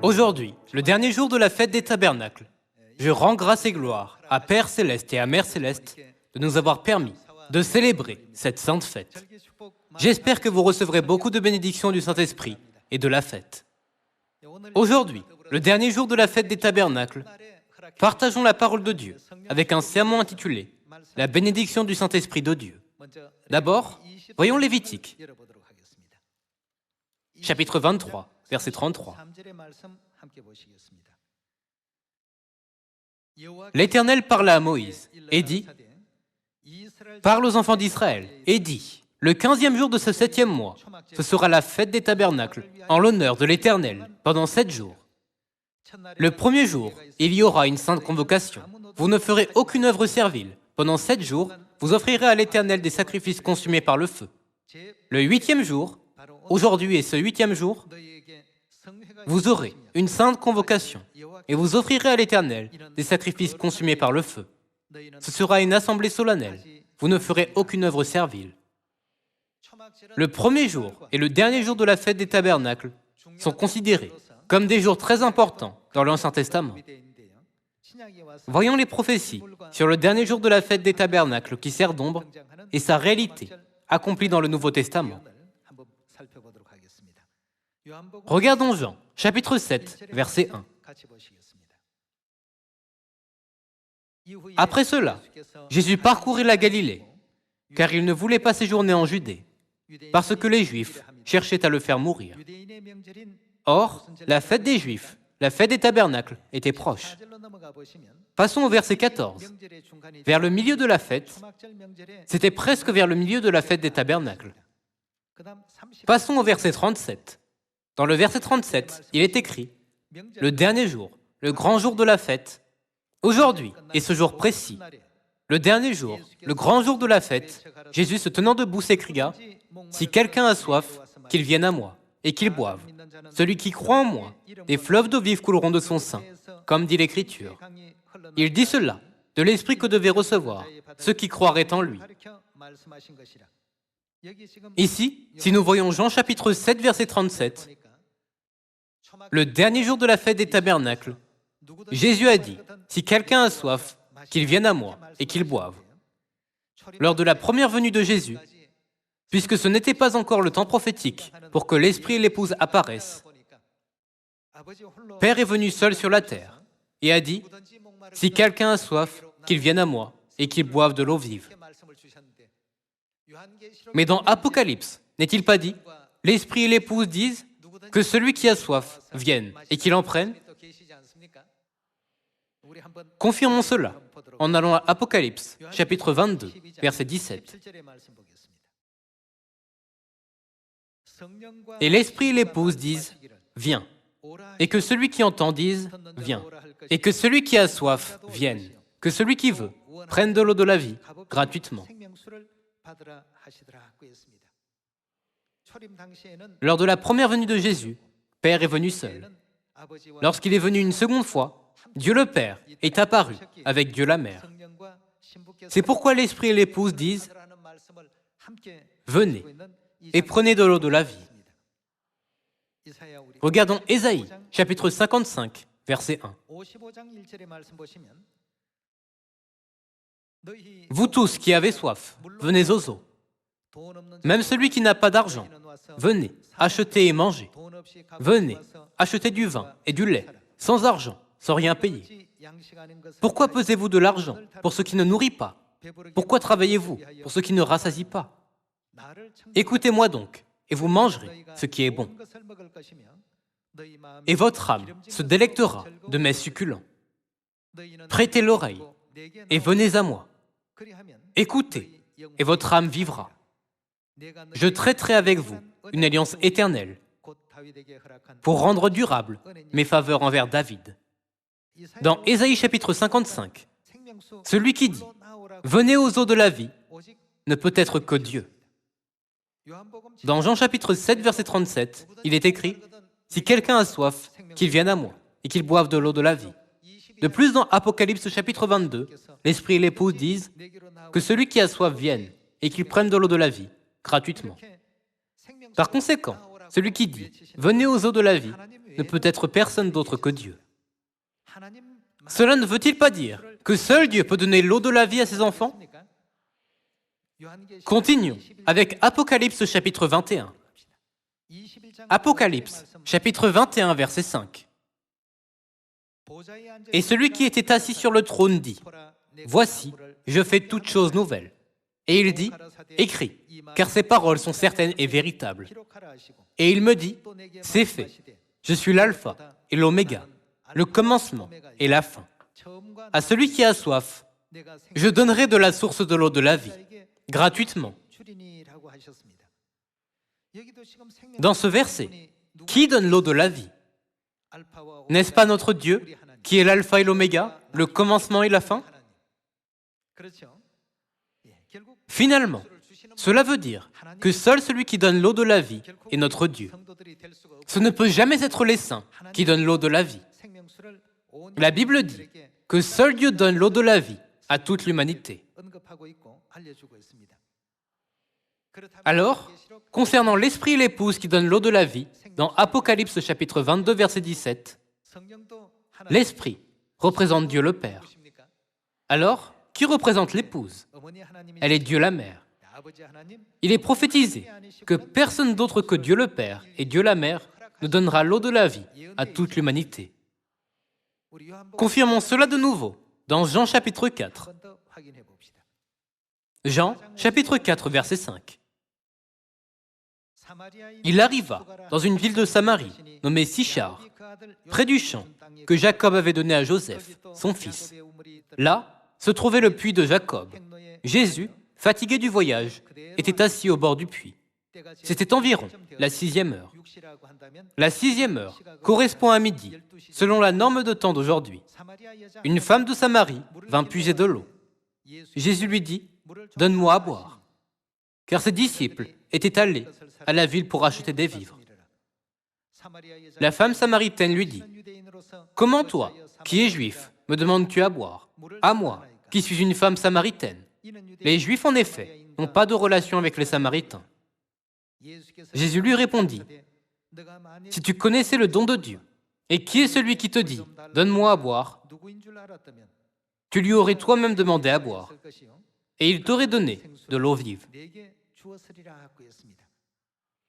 Aujourd'hui, le dernier jour de la fête des tabernacles, je rends grâce et gloire à Père Céleste et à Mère Céleste de nous avoir permis de célébrer cette sainte fête. J'espère que vous recevrez beaucoup de bénédictions du Saint-Esprit et de la fête. Aujourd'hui, le dernier jour de la fête des tabernacles, partageons la parole de Dieu avec un sermon intitulé « La bénédiction du Saint-Esprit de Dieu ». D'abord, voyons Lévitique, chapitre 23, verset 33. L'Éternel parla à Moïse et dit « Parle aux enfants d'Israël et dis, le 15e jour de ce 7e mois, ce sera la fête des tabernacles, en l'honneur de l'Éternel, pendant 7 jours. Le premier jour, il y aura une sainte convocation. Vous ne ferez aucune œuvre servile. Pendant 7 jours, vous offrirez à l'Éternel des sacrifices consumés par le feu. Le 8e jour, aujourd'hui et ce 8e jour, vous aurez une sainte convocation et vous offrirez à l'Éternel des sacrifices consumés par le feu. Ce sera une assemblée solennelle. Vous ne ferez aucune œuvre servile. Le premier jour et le dernier jour de la fête des tabernacles sont considérés comme des jours très importants dans l'Ancien Testament. Voyons les prophéties sur le dernier jour de la fête des tabernacles qui sert d'ombre et sa réalité accomplie dans le Nouveau Testament. Regardons Jean, chapitre 7, verset 1. Après cela, Jésus parcourait la Galilée, car il ne voulait pas séjourner en Judée, parce que les Juifs cherchaient à le faire mourir. Or, la fête des Juifs, la fête des tabernacles, était proche. Passons au verset 14. Vers le milieu de la fête, c'était presque vers le milieu de la fête des tabernacles. Passons au verset 37. Dans le verset 37, il est écrit « Le dernier jour, le grand jour de la fête, aujourd'hui et ce jour précis, le dernier jour, le grand jour de la fête, Jésus se tenant debout s'écria « Si quelqu'un a soif, qu'il vienne à moi et qu'il boive. Celui qui croit en moi, des fleuves d'eau vive couleront de son sein, comme dit l'Écriture. » Il dit cela de l'Esprit que devaient recevoir ceux qui croiraient en lui. Ici, si nous voyons Jean chapitre 7, verset 37, le dernier jour de la fête des tabernacles, Jésus a dit « Si quelqu'un a soif, qu'il vienne à moi et qu'il boive. » Lors de la première venue de Jésus, puisque ce n'était pas encore le temps prophétique pour que l'Esprit et l'Épouse apparaissent, Père est venu seul sur la terre et a dit « Si quelqu'un a soif, qu'il vienne à moi et qu'il boive de l'eau vive. » Mais dans Apocalypse, n'est-il pas dit « L'Esprit et l'Épouse disent que celui qui a soif vienne et qu'il en prenne ?» Confirmons cela en allant à Apocalypse, chapitre 22, verset 17. Et l'Esprit et l'Épouse disent « Viens ». Et que celui qui entend dise « Viens ». Et que celui qui a soif vienne. Que celui qui veut prenne de l'eau de la vie gratuitement. Lors de la première venue de Jésus, Père est venu seul. Lorsqu'il est venu une seconde fois, Dieu le Père est apparu avec Dieu la Mère. C'est pourquoi l'Esprit et l'Épouse disent « Venez et prenez de l'eau de la vie ». Regardons Ésaïe, chapitre 55, verset 1. « Vous tous qui avez soif, venez aux eaux. Même celui qui n'a pas d'argent, venez, achetez et mangez. Venez, achetez du vin et du lait, sans argent, sans rien payer. Pourquoi pesez-vous de l'argent pour ce qui ne nourrit pas? Pourquoi travaillez-vous pour ce qui ne rassasie pas? Écoutez-moi donc, et vous mangerez ce qui est bon. Et votre âme se délectera de mets succulents. Prêtez l'oreille et venez à moi. Écoutez, et votre âme vivra. Je traiterai avec vous une alliance éternelle pour rendre durable mes faveurs envers David. » Dans Ésaïe chapitre 55, celui qui dit « Venez aux eaux de la vie » ne peut être que Dieu. Dans Jean chapitre 7, verset 37, il est écrit « Si quelqu'un a soif, qu'il vienne à moi et qu'il boive de l'eau de la vie. » De plus, dans Apocalypse chapitre 22, l'Esprit et l'Épouse disent que celui qui a soif vienne et qu'il prenne de l'eau de la vie gratuitement. Par conséquent, celui qui dit « Venez aux eaux de la vie » ne peut être personne d'autre que Dieu. Cela ne veut-il pas dire que seul Dieu peut donner l'eau de la vie à ses enfants? Continuons avec Apocalypse chapitre 21. Apocalypse chapitre 21 verset 5. Et celui qui était assis sur le trône dit, « Voici, je fais toutes choses nouvelles. » Et il dit, « Écris, car ces paroles sont certaines et véritables. » Et il me dit, « C'est fait. Je suis l'alpha et l'oméga, le commencement et la fin. À celui qui a soif, je donnerai de la source de l'eau de la vie, gratuitement. » Dans ce verset, qui donne l'eau de la vie? N'est-ce pas notre Dieu, qui est l'alpha et l'oméga, le commencement et la fin? Finalement, cela veut dire que seul celui qui donne l'eau de la vie est notre Dieu. Ce ne peut jamais être les saints qui donnent l'eau de la vie. La Bible dit que seul Dieu donne l'eau de la vie à toute l'humanité. Alors, concernant l'esprit et l'épouse qui donnent l'eau de la vie, dans Apocalypse chapitre 22 verset 17, l'esprit représente Dieu le Père. Alors, qui représente l'épouse? Elle est Dieu la Mère. Il est prophétisé que personne d'autre que Dieu le Père et Dieu la Mère ne donnera l'eau de la vie à toute l'humanité. Confirmons cela de nouveau dans Jean chapitre 4. Jean chapitre 4 verset 5. Il arriva dans une ville de Samarie, nommée Sichar, près du champ que Jacob avait donné à Joseph, son fils. Là se trouvait le puits de Jacob. Jésus, fatigué du voyage, était assis au bord du puits. C'était environ la 6e heure. La 6e heure correspond à midi, selon la norme de temps d'aujourd'hui. Une femme de Samarie vint puiser de l'eau. Jésus lui dit, « Donne-moi à boire. » Car ses disciples étaient allés à la ville pour acheter des vivres. La femme samaritaine lui dit, « Comment toi, qui es juif, me demandes-tu à boire? À moi, qui suis une femme samaritaine. » Les Juifs, en effet, n'ont pas de relation avec les Samaritains. Jésus lui répondit, « Si tu connaissais le don de Dieu, et qui est celui qui te dit, « Donne-moi à boire », tu lui aurais toi-même demandé à boire, et il t'aurait donné de l'eau vive. »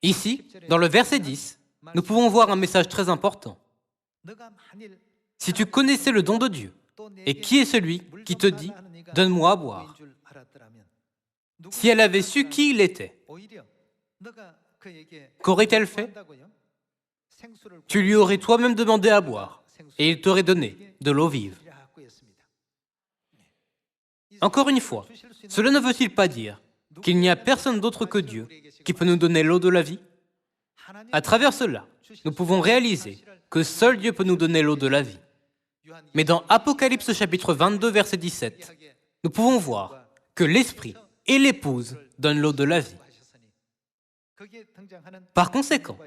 Ici, dans le verset 10, nous pouvons voir un message très important. Si tu connaissais le don de Dieu, et qui est celui qui te dit « Donne-moi à boire », si elle avait su qui il était, qu'aurait-elle fait? Tu lui aurais toi-même demandé à boire, et il t'aurait donné de l'eau vive. Encore une fois, cela ne veut-il pas dire qu'il n'y a personne d'autre que Dieu qui peut nous donner l'eau de la vie? À travers cela, nous pouvons réaliser que seul Dieu peut nous donner l'eau de la vie. Mais dans Apocalypse chapitre 22, verset 17, nous pouvons voir que l'Esprit et l'épouse donnent l'eau de la vie. Par conséquent,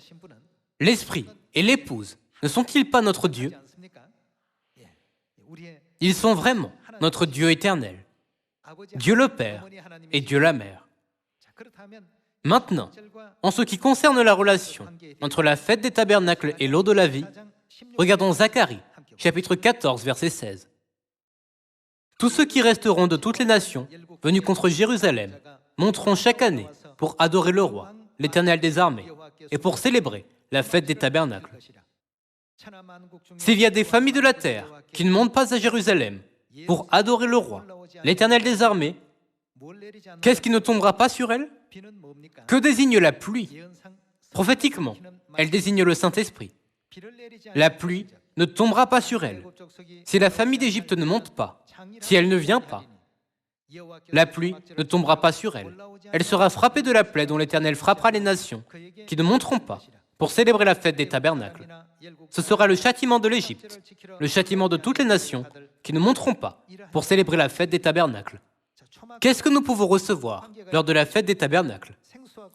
l'Esprit et l'épouse ne sont-ils pas notre Dieu? Ils sont vraiment notre Dieu éternel, Dieu le Père et Dieu la Mère. Maintenant, en ce qui concerne la relation entre la fête des tabernacles et l'eau de la vie, regardons Zacharie, chapitre 14, verset 16. Tous ceux qui resteront de toutes les nations venus contre Jérusalem monteront chaque année pour adorer le roi, l'Éternel des armées, et pour célébrer la fête des tabernacles. S'il y a des familles de la terre qui ne montent pas à Jérusalem pour adorer le roi, l'Éternel des armées, qu'est-ce qui ne tombera pas sur elles? Que désigne la pluie? Prophétiquement, elle désigne le Saint-Esprit. La pluie ne tombera pas sur elle. Si la famille d'Égypte ne monte pas, si elle ne vient pas, la pluie ne tombera pas sur elle. Elle sera frappée de la plaie dont l'Éternel frappera les nations qui ne monteront pas pour célébrer la fête des tabernacles. Ce sera le châtiment de l'Égypte, le châtiment de toutes les nations qui ne monteront pas pour célébrer la fête des tabernacles. Qu'est-ce que nous pouvons recevoir lors de la fête des tabernacles?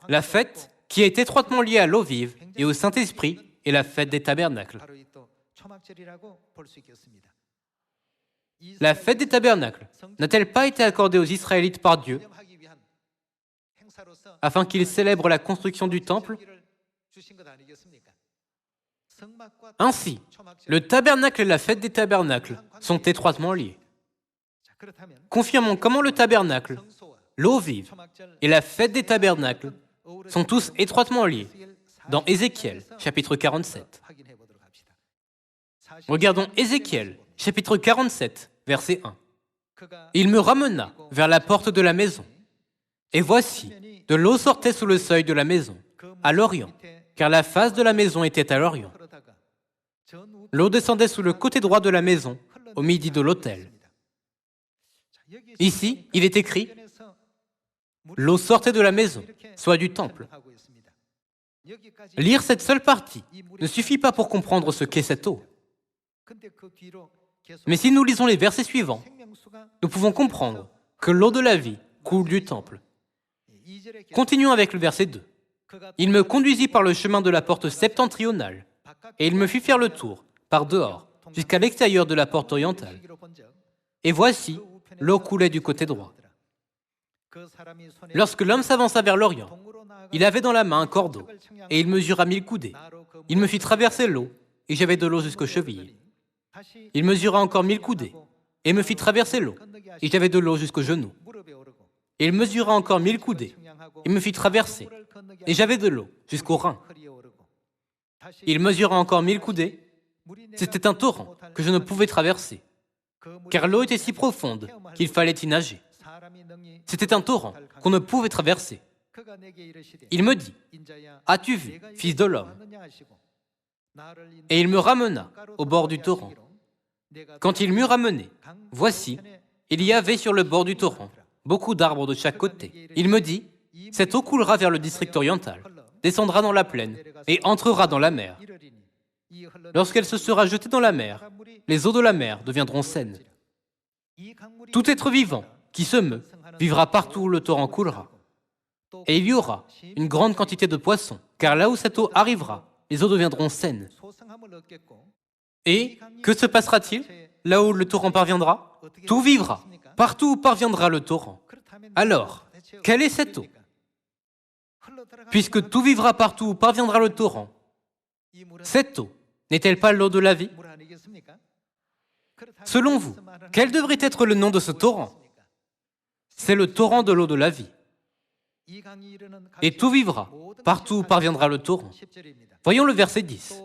La fête qui est étroitement liée à l'eau vive et au Saint-Esprit est la fête des tabernacles. La fête des tabernacles n'a-t-elle pas été accordée aux Israélites par Dieu afin qu'ils célèbrent la construction du temple? Ainsi, le tabernacle et la fête des tabernacles sont étroitement liés. Confirmons comment le tabernacle, l'eau vive et la fête des tabernacles sont tous étroitement liés dans Ézéchiel, chapitre 47. Regardons Ézéchiel, chapitre 47, verset 1. Il me ramena vers la porte de la maison, et voici, de l'eau sortait sous le seuil de la maison, à l'orient, car la face de la maison était à l'orient. L'eau descendait sous le côté droit de la maison, au midi de l'autel. Ici, il est écrit « L'eau sortait de la maison, soit du temple ». Lire cette seule partie ne suffit pas pour comprendre ce qu'est cette eau. Mais si nous lisons les versets suivants, nous pouvons comprendre que l'eau de la vie coule du temple. Continuons avec le verset 2. Il me conduisit par le chemin de la porte septentrionale, et il me fit faire le tour, par dehors, jusqu'à l'extérieur de la porte orientale. Et voici, l'eau coulait du côté droit. Lorsque l'homme s'avança vers l'Orient, il avait dans la main un cordeau, et il mesura 1000 coudées. Il me fit traverser l'eau, et j'avais de l'eau jusqu'aux chevilles. Il mesura encore 1000 coudées, et me fit traverser l'eau, et j'avais de l'eau jusqu'aux genoux. Et il mesura encore 1000 coudées, et me fit traverser, et j'avais de l'eau jusqu'aux reins. Il mesura encore 1000 coudées, c'était un torrent que je ne pouvais traverser, car l'eau était si profonde qu'il fallait y nager. C'était un torrent qu'on ne pouvait traverser. Il me dit, « As-tu vu, fils de l'homme ?» Et il me ramena au bord du torrent. Quand il m'eut ramené, voici, il y avait sur le bord du torrent beaucoup d'arbres de chaque côté. Il me dit, « Cette eau coulera vers le district oriental, descendra dans la plaine et entrera dans la mer. Lorsqu'elle se sera jetée dans la mer, les eaux de la mer deviendront saines. Tout être vivant qui se meut vivra partout où le torrent coulera. Et il y aura une grande quantité de poissons, car là où cette eau arrivera, les eaux deviendront saines. Et que se passera-t-il là où le torrent parviendra? Tout vivra, partout où parviendra le torrent. Alors, quelle est cette eau? Puisque tout vivra partout où parviendra le torrent, cette eau n'est-elle pas l'eau de la vie? Selon vous, quel devrait être le nom de ce torrent? C'est le torrent de l'eau de la vie. Et tout vivra, partout où parviendra le torrent. Voyons le verset 10.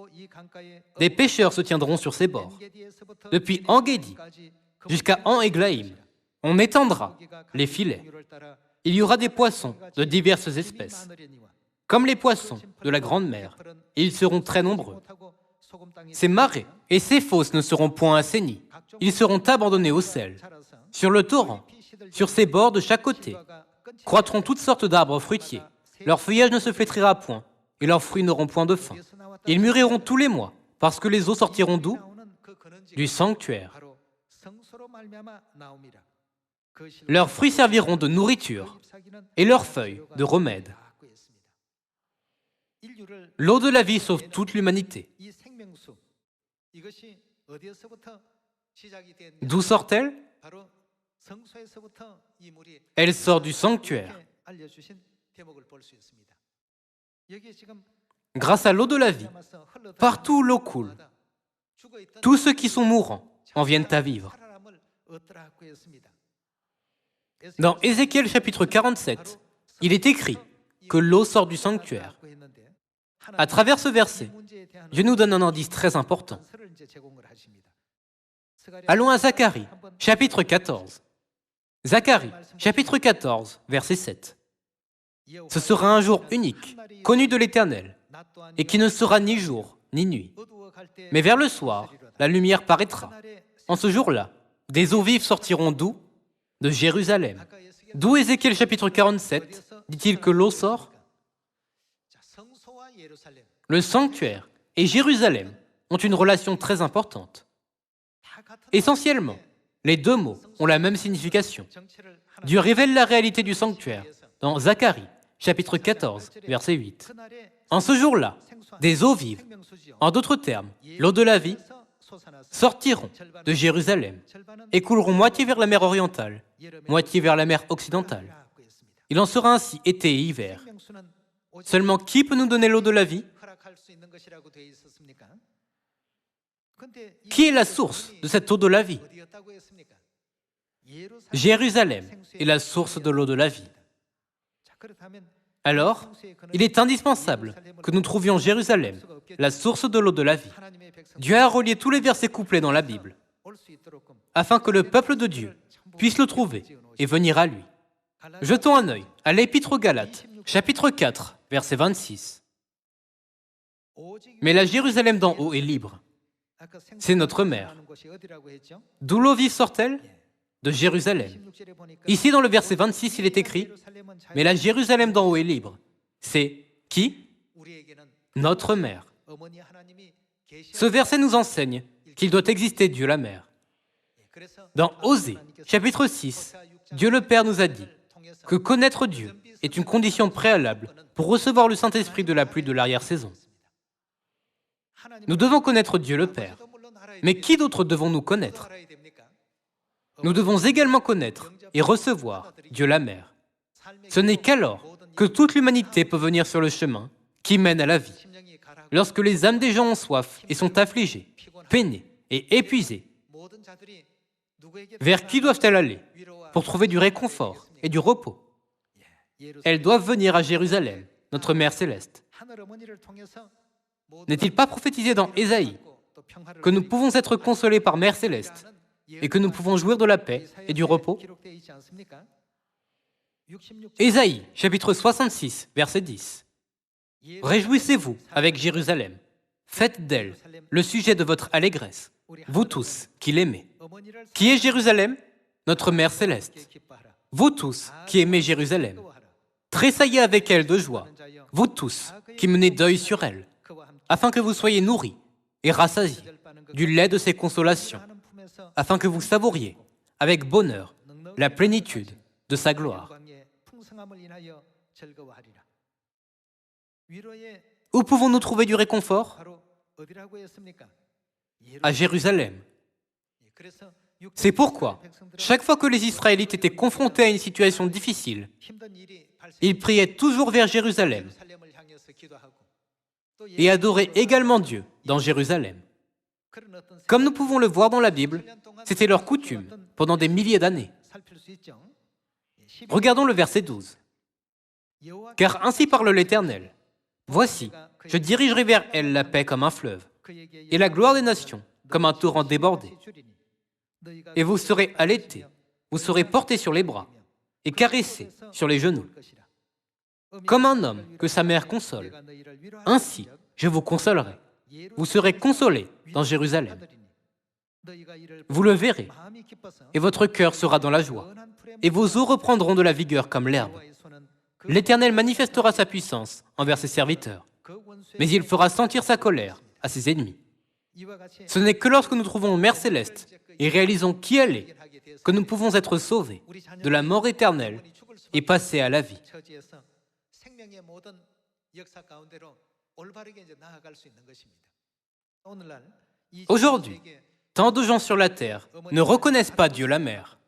Des pêcheurs se tiendront sur ses bords. Depuis En-Guédi jusqu'à En-Églaïm, on étendra les filets. Il y aura des poissons de diverses espèces, comme les poissons de la grande mer, et ils seront très nombreux. Ces marais et ces fosses ne seront point assainis, ils seront abandonnés au sel. Sur le torrent, sur ses bords de chaque côté, croîtront toutes sortes d'arbres fruitiers. Leur feuillage ne se flétrira point, et leurs fruits n'auront point de fin. Ils mûriront tous les mois, parce que les eaux sortiront d'où? Du sanctuaire. Leurs fruits serviront de nourriture, et leurs feuilles de remède. L'eau de la vie sauve toute l'humanité. D'où sort-elle? Elle sort du sanctuaire. Grâce à l'eau de la vie, partout où l'eau coule, tous ceux qui sont mourants en viennent à vivre. Dans Ézéchiel chapitre 47, il est écrit que l'eau sort du sanctuaire. À travers ce verset, Dieu nous donne un indice très important. Allons à Zacharie, chapitre 14. Zacharie, chapitre 14, verset 7. Ce sera un jour unique, connu de l'Éternel, et qui ne sera ni jour ni nuit. Mais vers le soir, la lumière paraîtra. En ce jour-là, des eaux vives sortiront d'où? De Jérusalem. D'où Ézéchiel chapitre 47 dit-il que l'eau sort? Le sanctuaire et Jérusalem ont une relation très importante. Essentiellement, les deux mots ont la même signification. Dieu révèle la réalité du sanctuaire dans Zacharie, chapitre 14, verset 8. En ce jour-là, des eaux vives, en d'autres termes, l'eau de la vie, sortiront de Jérusalem et couleront moitié vers la mer orientale, moitié vers la mer occidentale. Il en sera ainsi été et hiver. Seulement qui peut nous donner l'eau de la vie? Qui est la source de cette eau de la vie? Jérusalem est la source de l'eau de la vie. Alors, il est indispensable que nous trouvions Jérusalem, la source de l'eau de la vie. Dieu a relié tous les versets couplés dans la Bible, afin que le peuple de Dieu puisse le trouver et venir à lui. Jetons un œil à l'Épître aux Galates, chapitre 4, verset 26. Mais la Jérusalem d'en haut est libre. C'est notre mère. D'où l'eau vive sort-elle? De Jérusalem. Ici, dans le verset 26, il est écrit « Mais la Jérusalem d'en haut est libre ». C'est qui? Notre mère. Ce verset nous enseigne qu'il doit exister Dieu la mère. Dans Osée, chapitre 6, Dieu le Père nous a dit que connaître Dieu est une condition préalable pour recevoir le Saint-Esprit de la pluie de l'arrière-saison. Nous devons connaître Dieu le Père. Mais qui d'autre devons-nous connaître? Nous devons également connaître et recevoir Dieu la mère. Ce n'est qu'alors que toute l'humanité peut venir sur le chemin qui mène à la vie. Lorsque les âmes des gens ont soif et sont affligées, peinées et épuisées, vers qui doivent-elles aller pour trouver du réconfort et du repos? Elles doivent venir à Jérusalem, notre Mère céleste. N'est-il pas prophétisé dans Ésaïe que nous pouvons être consolés par Mère céleste et que nous pouvons jouir de la paix et du repos? Ésaïe, chapitre 66, verset 10. Réjouissez-vous avec Jérusalem. Faites d'elle le sujet de votre allégresse, vous tous qui l'aimez. Qui est Jérusalem? Notre Mère céleste. Vous tous qui aimez Jérusalem. Tressaillez avec elle de joie, vous tous qui menez deuil sur elle, afin que vous soyez nourris et rassasiés du lait de ses consolations, afin que vous savouriez avec bonheur la plénitude de sa gloire. Où pouvons-nous trouver du réconfort? À Jérusalem. C'est pourquoi, chaque fois que les Israélites étaient confrontés à une situation difficile, ils priaient toujours vers Jérusalem et adoraient également Dieu dans Jérusalem. Comme nous pouvons le voir dans la Bible, c'était leur coutume pendant des milliers d'années. Regardons le verset 12. « Car ainsi parle l'Éternel. Voici, je dirigerai vers elle la paix comme un fleuve, et la gloire des nations comme un torrent débordé. Et vous serez allaités, vous serez portés sur les bras, et caressés sur les genoux. Comme un homme que sa mère console, ainsi je vous consolerai. Vous serez consolés dans Jérusalem. Vous le verrez, et votre cœur sera dans la joie, et vos os reprendront de la vigueur comme l'herbe. L'Éternel manifestera sa puissance envers ses serviteurs, mais il fera sentir sa colère à ses ennemis. Ce n'est que lorsque nous trouvons Mère Céleste et réalisons qui elle est que nous pouvons être sauvés de la mort éternelle et passer à la vie. Aujourd'hui, tant de gens sur la terre ne reconnaissent pas Dieu la Mère.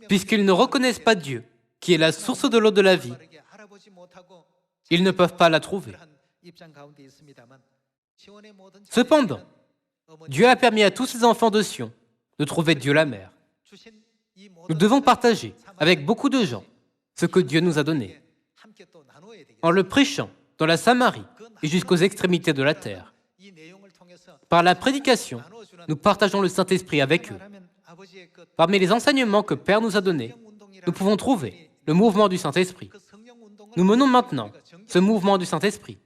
Puisqu'ils ne reconnaissent pas Dieu, qui est la source de l'eau de la vie, ils ne peuvent pas la trouver. Cependant, Dieu a permis à tous ses enfants de Sion de trouver Dieu la Mère. Nous devons partager avec beaucoup de gens ce que Dieu nous a donné, en le prêchant dans la Samarie et jusqu'aux extrémités de la terre. Par la prédication, nous partageons le Saint-Esprit avec eux. Parmi les enseignements que Père nous a donnés, nous pouvons trouver le mouvement du Saint-Esprit. Nous menons maintenant ce mouvement du Saint-Esprit.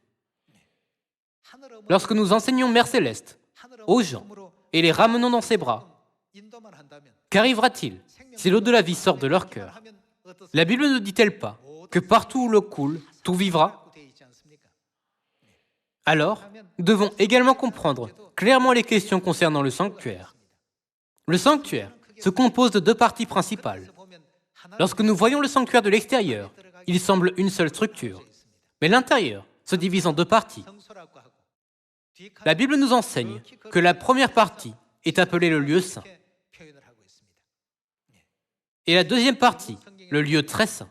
Lorsque nous enseignons Mère Céleste aux gens et les ramenons dans ses bras, qu'arrivera-t-il si l'eau de la vie sort de leur cœur? La Bible ne dit-elle pas que partout où l'eau coule, tout vivra? Alors, nous devons également comprendre clairement les questions concernant le sanctuaire. Le sanctuaire se compose de deux parties principales. Lorsque nous voyons le sanctuaire de l'extérieur, il semble une seule structure, mais l'intérieur se divise en deux parties. La Bible nous enseigne que la première partie est appelée le lieu saint, et la deuxième partie, le lieu très saint.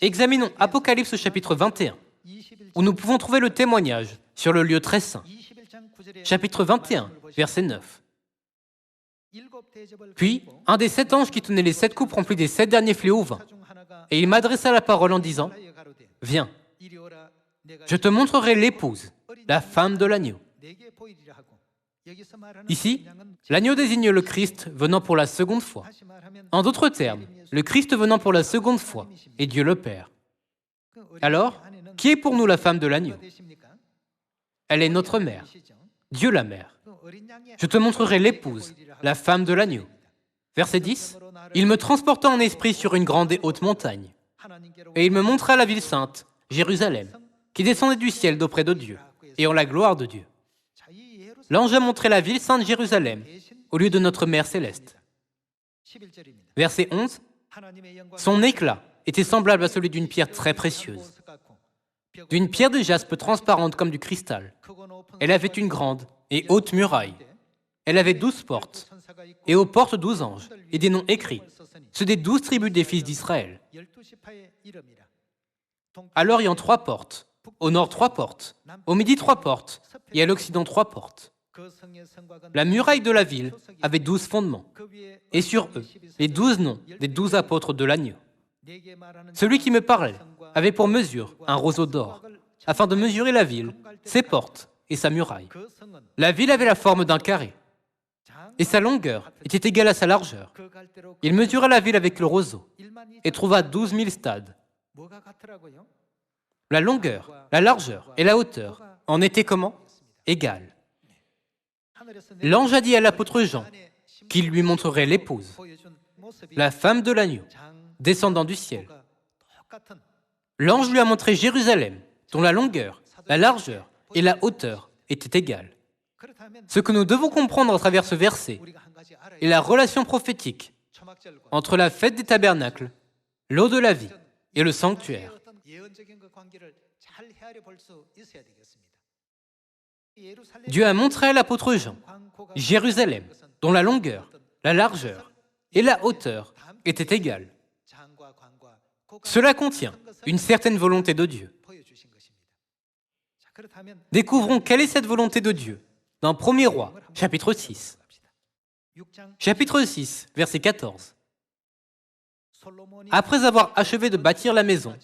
Examinons Apocalypse chapitre 21, où nous pouvons trouver le témoignage sur le lieu très saint. Chapitre 21, verset 9. Puis, un des 7 anges qui tenait les 7 coupes remplies des 7 derniers fléaux vint, et il m'adressa la parole en disant, « Viens, je te montrerai l'épouse, la femme de l'agneau. » Ici, l'agneau désigne le Christ venant pour la seconde fois. En d'autres termes, le Christ venant pour la seconde fois est Dieu le Père. Alors, qui est pour nous la femme de l'agneau? Elle est notre mère, Dieu la mère. Je te montrerai l'épouse, la femme de l'agneau. Verset 10. Il me transporta en esprit sur une grande et haute montagne. Et il me montra la ville sainte, Jérusalem, qui descendait du ciel d'auprès de Dieu, et en la gloire de Dieu. L'ange a montré la ville sainte Jérusalem, au lieu de notre mère céleste. Verset 11. Son éclat était semblable à celui d'une pierre très précieuse, d'une pierre de jaspe transparente comme du cristal. Elle avait une grande et haute muraille. Elle avait 12 portes, et aux portes 12 anges, et des noms écrits, ceux des 12 tribus des fils d'Israël. À l'Orient 3 portes, au Nord 3 portes, au Midi 3 portes, et à l'Occident 3 portes. La muraille de la ville avait 12 fondements, et sur eux, les 12 noms des 12 apôtres de l'agneau. Celui qui me parlait avait pour mesure un roseau d'or, afin de mesurer la ville, ses portes et sa muraille. La ville avait la forme d'un carré, et sa longueur était égale à sa largeur. Il mesura la ville avec le roseau, et trouva 12 000 stades. La longueur, la largeur et la hauteur en étaient comment? Égales. L'ange a dit à l'apôtre Jean qu'il lui montrerait l'épouse, la femme de l'agneau, descendant du ciel. L'ange lui a montré Jérusalem, dont la longueur, la largeur et la hauteur étaient égales. Ce que nous devons comprendre à travers ce verset est la relation prophétique entre la fête des tabernacles, l'eau de la vie et le sanctuaire. Dieu a montré à l'apôtre Jean Jérusalem, dont la longueur, la largeur et la hauteur étaient égales. Cela contient une certaine volonté de Dieu. Découvrons quelle est cette volonté de Dieu dans 1er Roi, chapitre 6. Chapitre 6, verset 14. Après avoir achevé de bâtir la maison,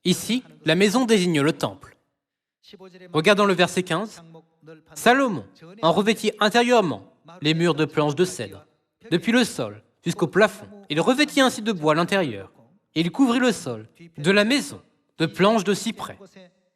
ici, la maison désigne le temple. Regardons le verset 15. Salomon en revêtit intérieurement les murs de planches de cèdre, depuis le sol jusqu'au plafond. Il revêtit ainsi de bois l'intérieur. Il couvrit le sol de la maison de planches de cyprès.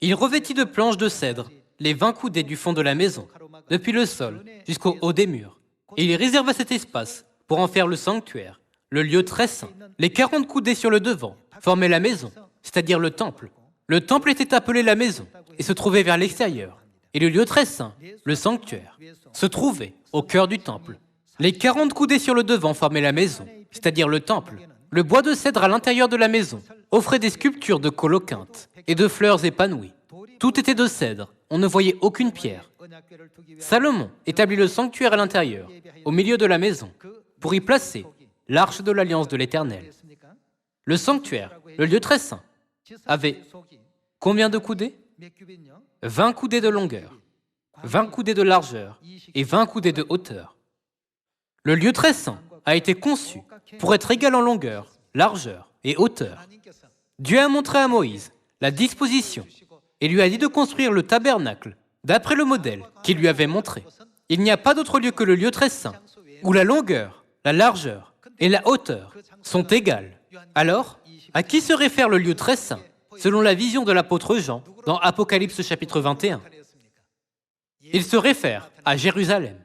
Il revêtit de planches de cèdre les 20 coudées du fond de la maison, depuis le sol jusqu'au haut des murs. Et il réserva cet espace pour en faire le sanctuaire, le lieu très saint. Les 40 coudées sur le devant formaient la maison, c'est-à-dire le temple. Le temple était appelé la maison et se trouvait vers l'extérieur. Et le lieu très saint, le sanctuaire, se trouvait au cœur du temple. Les 40 coudées sur le devant formaient la maison, c'est-à-dire le temple. Le bois de cèdre à l'intérieur de la maison offrait des sculptures de colocyntes et de fleurs épanouies. Tout était de cèdre, on ne voyait aucune pierre. Salomon établit le sanctuaire à l'intérieur, au milieu de la maison, pour y placer l'arche de l'alliance de l'Éternel. Le sanctuaire, le lieu très saint, avait combien de coudées? 20 coudées de longueur, 20 coudées de largeur et 20 coudées de hauteur. Le lieu très saint a été conçu pour être égal en longueur, largeur et hauteur. Dieu a montré à Moïse la disposition et lui a dit de construire le tabernacle d'après le modèle qu'il lui avait montré. Il n'y a pas d'autre lieu que le lieu très saint, où la longueur, la largeur et la hauteur sont égales. Alors, à qui se réfère le lieu très saint, selon la vision de l'apôtre Jean dans Apocalypse chapitre 21? Il se réfère à Jérusalem.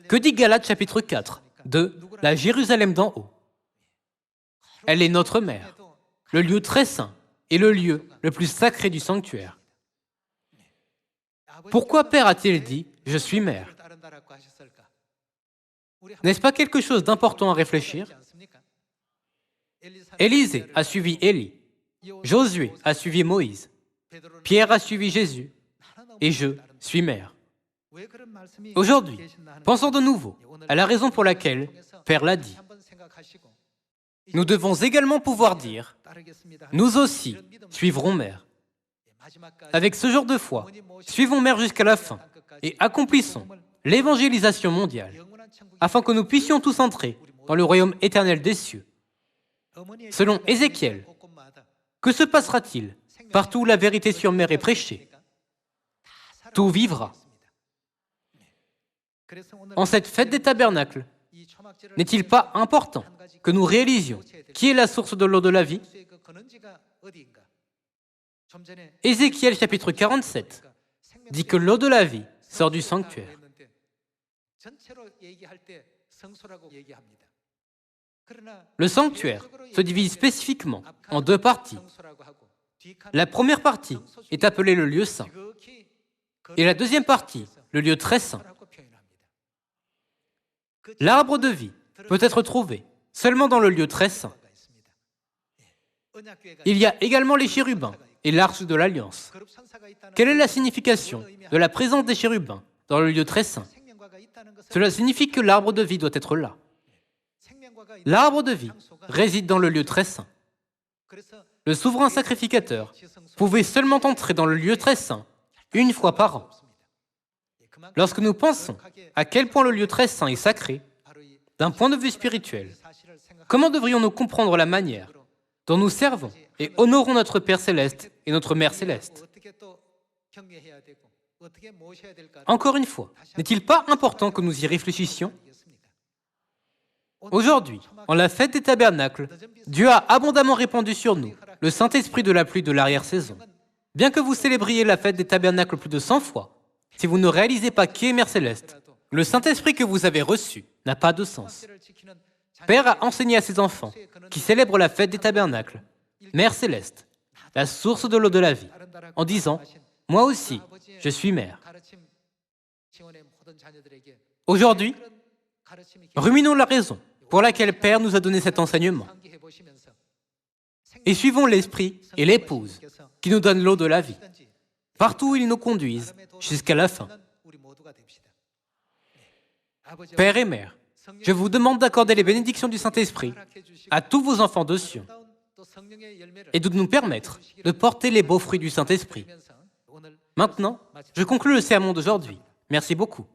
Que dit Galates chapitre 4 de la Jérusalem d'en haut? Elle est notre mère, le lieu très saint et le lieu le plus sacré du sanctuaire. Pourquoi Père a-t-il dit « Je suis mère » ? N'est-ce pas quelque chose d'important à réfléchir? Élisée a suivi Élie, Josué a suivi Moïse, Pierre a suivi Jésus, et je suis mère. Aujourd'hui, pensons de nouveau à la raison pour laquelle Père l'a dit. Nous devons également pouvoir dire « Nous aussi suivrons Mère ». Avec ce genre de foi, suivons Mère jusqu'à la fin et accomplissons l'évangélisation mondiale afin que nous puissions tous entrer dans le royaume éternel des cieux. Selon Ézéchiel, que se passera-t-il partout où la vérité sur Mère est prêchée? Tout vivra. En cette fête des tabernacles, n'est-il pas important que nous réalisions qui est la source de l'eau de la vie? Ézéchiel chapitre 47 dit que l'eau de la vie sort du sanctuaire. Le sanctuaire se divise spécifiquement en deux parties. La première partie est appelée le lieu saint et la deuxième partie, le lieu très saint. L'arbre de vie peut être trouvé seulement dans le lieu très saint. Il y a également les chérubins et l'arche de l'Alliance. Quelle est la signification de la présence des chérubins dans le lieu très saint? Cela signifie que l'arbre de vie doit être là. L'arbre de vie réside dans le lieu très saint. Le souverain sacrificateur pouvait seulement entrer dans le lieu très saint une fois par an. Lorsque nous pensons à quel point le lieu très saint est sacré, d'un point de vue spirituel, comment devrions-nous comprendre la manière dont nous servons et honorons notre Père céleste et notre Mère céleste? Encore une fois, n'est-il pas important que nous y réfléchissions? Aujourd'hui, en la fête des tabernacles, Dieu a abondamment répandu sur nous le Saint-Esprit de la pluie de l'arrière-saison. Bien que vous célébriez la fête des tabernacles plus de 100 fois, si vous ne réalisez pas qui est Mère céleste, le Saint-Esprit que vous avez reçu n'a pas de sens. Père a enseigné à ses enfants qui célèbrent la fête des tabernacles, Mère céleste, la source de l'eau de la vie, en disant « Moi aussi, je suis mère ». Aujourd'hui, ruminons la raison pour laquelle Père nous a donné cet enseignement. Et suivons l'Esprit et l'Épouse qui nous donnent l'eau de la vie, partout où ils nous conduisent, jusqu'à la fin. Père et Mère, je vous demande d'accorder les bénédictions du Saint-Esprit à tous vos enfants de Sion et de nous permettre de porter les beaux fruits du Saint-Esprit. Maintenant, je conclus le sermon d'aujourd'hui. Merci beaucoup.